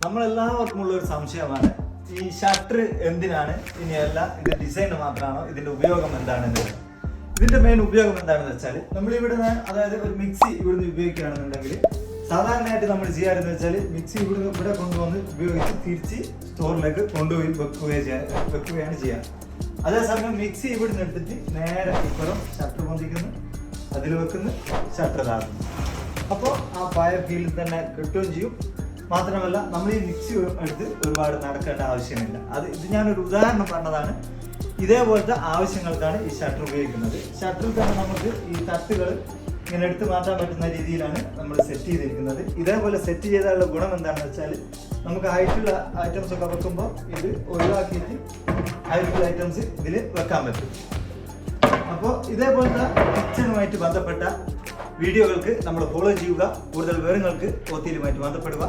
നമ്മളെല്ലാവർക്കുമുള്ള ഒരു സംശയമാണ് ഈ ഷട്ടർ എന്തിനാണ്, ഇനിയല്ല ഇത് ഡിസൈൻ മാത്രമാണോ, ഇതിന്റെ ഉപയോഗം എന്താണെന്ന്. ഇതിന്റെ മെയിൻ ഉപയോഗം എന്താണെന്ന് വെച്ചാൽ നമ്മൾ ഇവിടുന്ന്, അതായത് ഒരു മിക്സി ഇവിടുന്ന് ഉപയോഗിക്കുകയാണെന്നുണ്ടെങ്കിൽ സാധാരണയായിട്ട് നമ്മൾ ചെയ്യാറെന്ന് വെച്ചാൽ മിക്സി ഇവിടെ കൊണ്ടുവന്ന് ഉപയോഗിച്ച് തിരിച്ച് സ്റ്റോറിലേക്ക് കൊണ്ടുപോയി വെക്കുകയാണ് ചെയ്യുക. അതേസമയം മിക്സി ഇവിടുന്ന് എടുത്തിട്ട് നേരെ ഇപ്പുറം ഷട്ടർ പൊന്തിക്കുന്നു, അതിൽ വെക്കുന്നു, ഷട്ടർ ഇതാക്കുന്നു. അപ്പോൾ ആ പഴയ ഫീലിൽ തന്നെ കിട്ടുകയും ചെയ്യും. മാത്രമല്ല നമ്മൾ ഈ മിക്സി എടുത്ത് ഒരുപാട് നടക്കേണ്ട ആവശ്യമില്ല. ഇത് ഞാനൊരു ഉദാഹരണം പറഞ്ഞതാണ്. ഇതേപോലത്തെ ആവശ്യങ്ങൾക്കാണ് ഈ ഷട്ടർ ഉപയോഗിക്കുന്നത്. ഷട്ടറിൽ തന്നെ നമുക്ക് ഈ തട്ടുകൾ ഇങ്ങനെ എടുത്ത് മാറ്റാൻ പറ്റുന്ന രീതിയിലാണ് നമ്മൾ സെറ്റ് ചെയ്തിരിക്കുന്നത്. ഇതേപോലെ സെറ്റ് ചെയ്താലുള്ള ഗുണം എന്താണെന്ന് വെച്ചാൽ നമുക്ക് ഹൈറ്റുള്ള ഐറ്റംസ് ഒക്കെ വെക്കുമ്പോൾ ഇത് ഒഴിവാക്കിയിട്ട് ഹൈറ്റുള്ള ഐറ്റംസ് ഇതിൽ വെക്കാൻ പറ്റും. അപ്പോൾ ഇതേപോലത്തെ കിച്ചണുമായിട്ട് ബന്ധപ്പെട്ട വീഡിയോകൾക്ക് നമ്മൾ ഫോളോ ചെയ്യുക. കൂടുതൽ വിവരങ്ങൾക്ക് ഒത്തിരിയുമായിട്ട് ബന്ധപ്പെടുക.